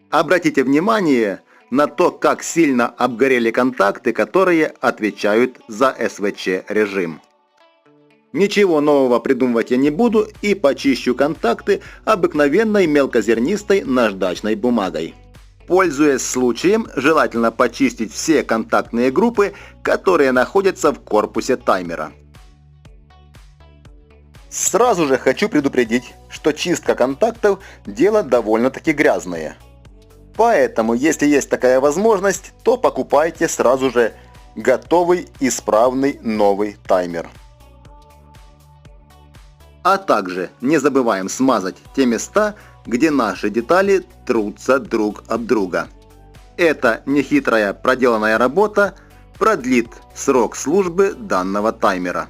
Обратите внимание на то, как сильно обгорели контакты, которые отвечают за СВЧ режим. Ничего нового придумывать я не буду и почищу контакты обыкновенной мелкозернистой наждачной бумагой. Пользуясь случаем, желательно почистить все контактные группы, которые находятся в корпусе таймера. Сразу же хочу предупредить, что чистка контактов – дело довольно-таки грязное. Поэтому, если есть такая возможность, то покупайте сразу же готовый исправный новый таймер. А также не забываем смазать те места, где наши детали трутся друг об друга. Эта нехитрая проделанная работа продлит срок службы данного таймера.